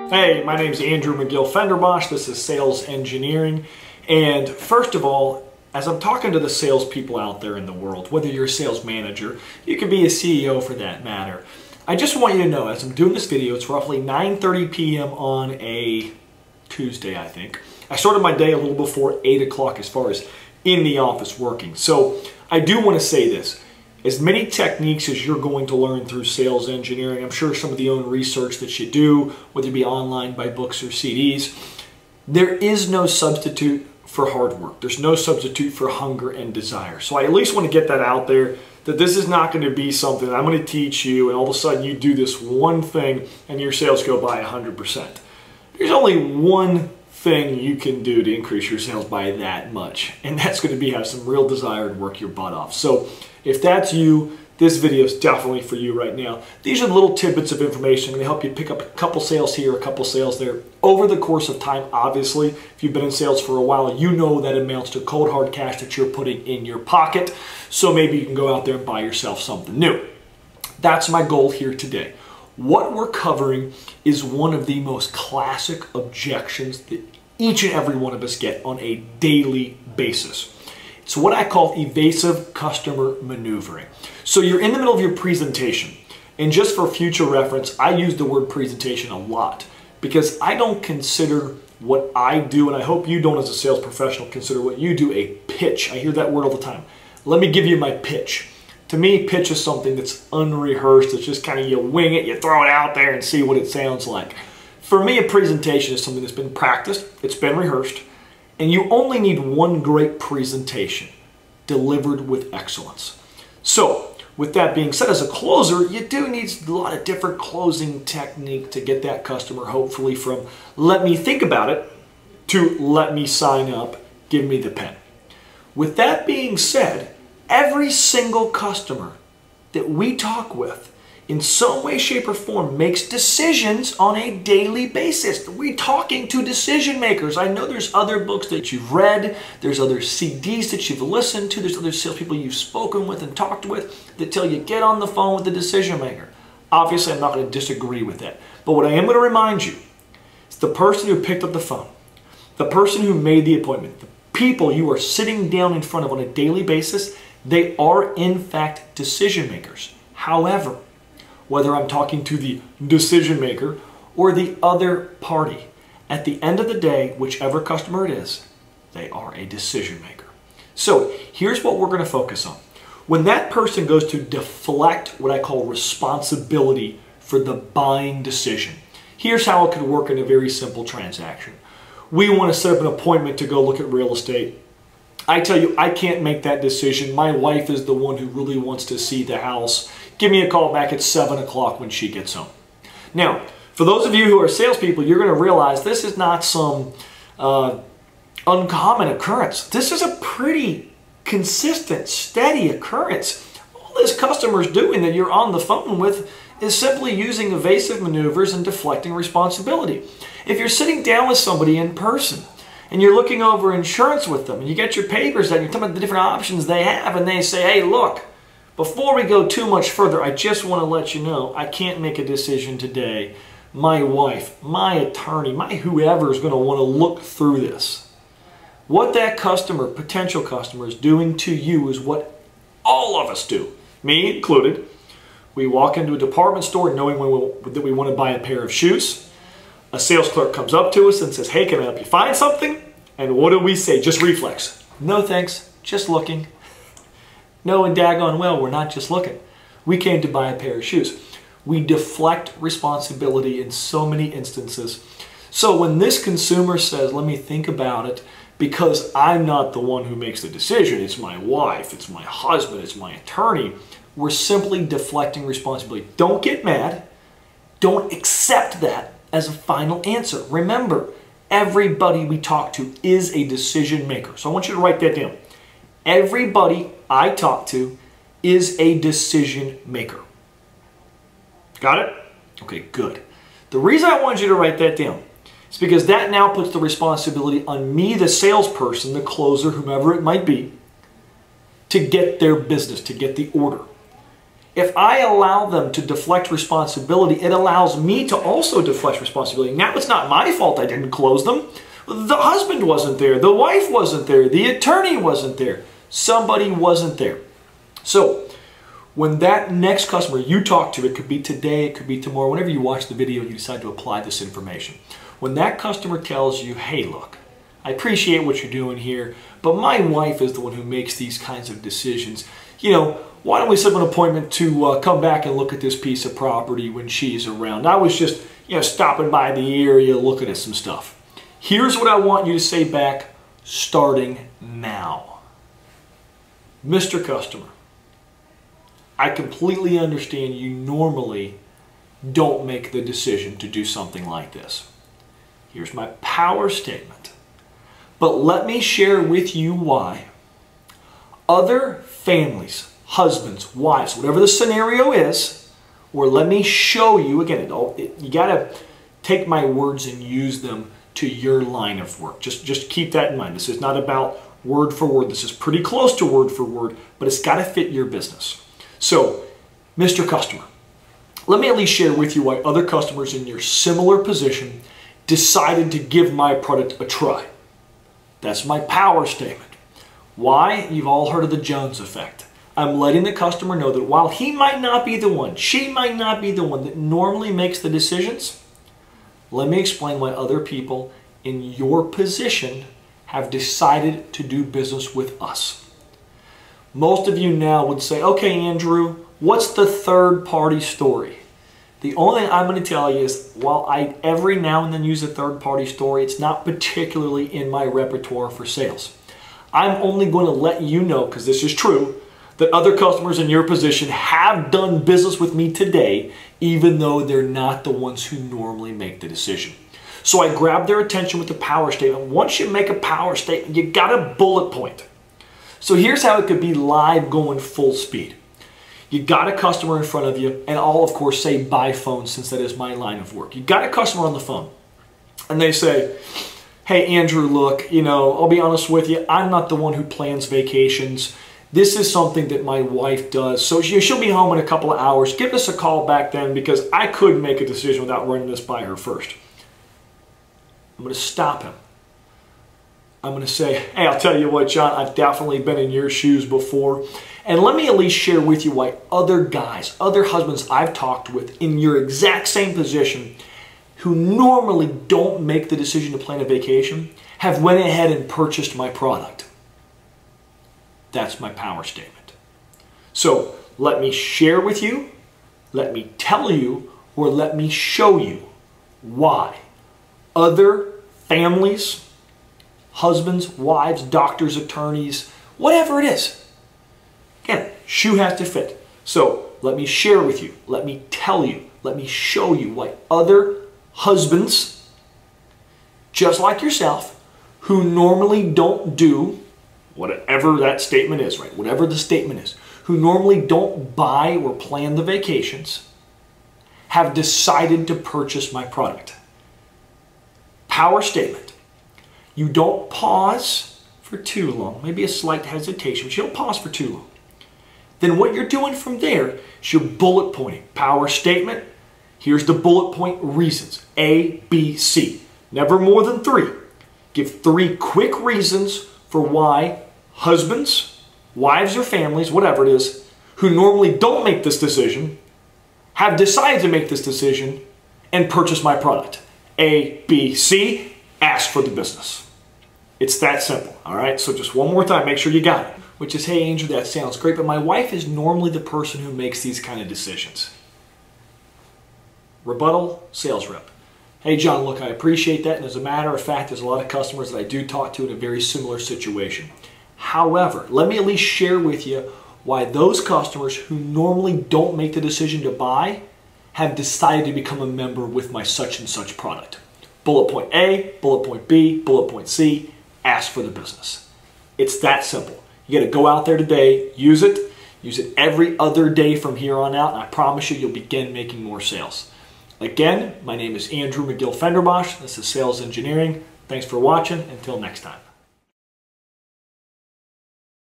Hey, my name is Andrew McGill-Fenderbosch. This is Sales Engineering. And first of all, as I'm talking to the salespeople out there in the world, whether you're a sales manager, you could be a CEO for that matter, I just want you to know, as I'm doing this video, it's roughly 9:30 p.m. on a Tuesday, I think. I started my day a little before 8 o'clock as far as in the office working. So I do want to say this. As many techniques as you're going to learn through sales engineering, I'm sure some of the own research that you do, whether it be online by books or CDs, there is no substitute for hard work. There's no substitute for hunger and desire. So I at least want to get that out there, that this is not going to be something that I'm going to teach you and all of a sudden you do this one thing and your sales go by 100%. There's only one thing you can do to increase your sales by that much, and that's going to be have some real desire and work your butt off. So if that's you, this video is definitely for you right now. These are little tidbits of information going to help you pick up a couple sales here, a couple sales there over the course of time. Obviously, if you've been in sales for a while, you know that amounts to cold hard cash that you're putting in your pocket. So maybe you can go out there and buy yourself something new. That's my goal here today. What we're covering is one of the most classic objections that each and every one of us get on a daily basis. It's what I call evasive customer maneuvering. So you're in the middle of your presentation, and just for future reference, I use the word presentation a lot because I don't consider what I do, and I hope you don't as a sales professional consider what you do a pitch. I hear that word all the time. Let me give you my pitch. To me, pitch is something that's unrehearsed. It's just kind of you wing it, you throw it out there and see what it sounds like. For me, a presentation is something that's been practiced, it's been rehearsed, and you only need one great presentation delivered with excellence. So, with that being said, as a closer, you do need a lot of different closing technique to get that customer hopefully from let me think about it to let me sign up, give me the pen. With that being said, every single customer that we talk with in some way, shape, or form makes decisions on a daily basis. We're talking to decision makers. I know there's other books that you've read, there's other CDs that you've listened to, there's other salespeople you've spoken with and talked with that tell you get on the phone with the decision maker. Obviously, I'm not going to disagree with that. But what I am going to remind you is the person who picked up the phone, the person who made the appointment, the people you are sitting down in front of on a daily basis, they are in fact decision makers. However, whether I'm talking to the decision maker or the other party, at the end of the day, whichever customer it is, they are a decision maker. So here's what we're going to focus on. When that person goes to deflect what I call responsibility for the buying decision, here's how it could work in a very simple transaction. We want to set up an appointment to go look at real estate. I tell you, I can't make that decision. My wife is the one who really wants to see the house. Give me a call back at 7 o'clock when she gets home. Now, for those of you who are salespeople, you're going to realize this is not some uncommon occurrence. This is a pretty consistent, steady occurrence. All this customer's doing that you're on the phone with is simply using evasive maneuvers and deflecting responsibility. If you're sitting down with somebody in person, and you're looking over insurance with them, and you get your papers out, and you're talking about the different options they have, and they say, hey, look, before we go too much further, I just want to let you know I can't make a decision today. My wife, my attorney, my whoever is going to want to look through this. What that customer, potential customer, is doing to you is what all of us do, me included. We walk into a department store knowing that we want to buy a pair of shoes. A sales clerk comes up to us and says, hey, can I help you find something? And what do we say? Just reflex. No thanks, just looking. No, and daggone well, we're not just looking. We came to buy a pair of shoes. We deflect responsibility in so many instances. So when this consumer says, let me think about it, because I'm not the one who makes the decision, it's my wife, it's my husband, it's my attorney, we're simply deflecting responsibility. Don't get mad. Don't accept that as a final answer. Remember, everybody we talk to is a decision maker. So I want you to write that down. Everybody I talk to is a decision maker. Got it? Okay, good. The reason I want you to write that down is because that now puts the responsibility on me, the salesperson, the closer, whomever it might be, to get their business, to get the order. If I allow them to deflect responsibility, it allows me to also deflect responsibility. Now it's not my fault I didn't close them. The husband wasn't there. The wife wasn't there. The attorney wasn't there. Somebody wasn't there. So when that next customer you talk to, it could be today, it could be tomorrow, whenever you watch the video and you decide to apply this information. When that customer tells you, hey, look, I appreciate what you're doing here, but my wife is the one who makes these kinds of decisions. You know, why don't we set up an appointment to come back and look at this piece of property when she's around? I was just, stopping by the area looking at some stuff. Here's what I want you to say back starting now. Mr. Customer, I completely understand you normally don't make the decision to do something like this. Here's my power statement. But let me share with you why. Other families, husbands, wives, whatever the scenario is, or let me show you, again, you got to take my words and use them to your line of work. Just keep that in mind. This is not about word for word. This is pretty close to word for word, but it's got to fit your business. So, Mr. Customer, let me at least share with you why other customers in your similar position decided to give my product a try. That's my power statement. Why? You've all heard of the Jones effect. I'm letting the customer know that while he might not be the one, she might not be the one that normally makes the decisions, let me explain why other people in your position have decided to do business with us. Most of you now would say, okay, Andrew, what's the third party story? The only thing I'm going to tell you is, while I every now and then use a third-party story, it's not particularly in my repertoire for sales. I'm only going to let you know, because this is true, that other customers in your position have done business with me today, even though they're not the ones who normally make the decision. So I grab their attention with the power statement. Once you make a power statement, you got a bullet point. So here's how it could be live going full speed. You got a customer in front of you, and I'll of course say by phone since that is my line of work. You got a customer on the phone, and they say, hey Andrew, look, I'll be honest with you, I'm not the one who plans vacations. This is something that my wife does, so she'll be home in a couple of hours. Give us a call back then, because I could make a decision without running this by her first. I'm going to stop him. I'm going to say, hey, I'll tell you what, John, I've definitely been in your shoes before. And let me at least share with you why other guys, other husbands I've talked with in your exact same position who normally don't make the decision to plan a vacation have went ahead and purchased my product. That's my power statement. So let me share with you, let me tell you, or let me show you why other families, husbands, wives, doctors, attorneys, whatever it is. Again, shoe has to fit. So let me share with you, let me tell you, let me show you why other husbands, just like yourself, who normally don't do whatever that statement is, right? Whatever the statement is, who normally don't buy or plan the vacations, have decided to purchase my product. Power statement. You don't pause for too long, maybe a slight hesitation, but you don't pause for too long. Then what you're doing from there is you're bullet pointing. Power statement, here's the bullet point reasons. A, B, C. Never more than 3. Give 3 quick reasons for why husbands, wives or families, whatever it is, who normally don't make this decision, have decided to make this decision and purchase my product. A, B, C, ask for the business. It's that simple, all right? So just one more time, make sure you got it. Which is, hey, Andrew, that sounds great, but my wife is normally the person who makes these kind of decisions. Rebuttal, sales rep. Hey, John, look, I appreciate that, and as a matter of fact, there's a lot of customers that I do talk to in a very similar situation. However, let me at least share with you why those customers who normally don't make the decision to buy have decided to become a member with my such and such product. Bullet point A, bullet point B, bullet point C, ask for the business. It's that simple. You got to go out there today, use it every other day from here on out, and I promise you'll begin making more sales. Again, my name is Andrew McGill Fenderbosch. This is Sales Engineering. Thanks for watching. Until next time.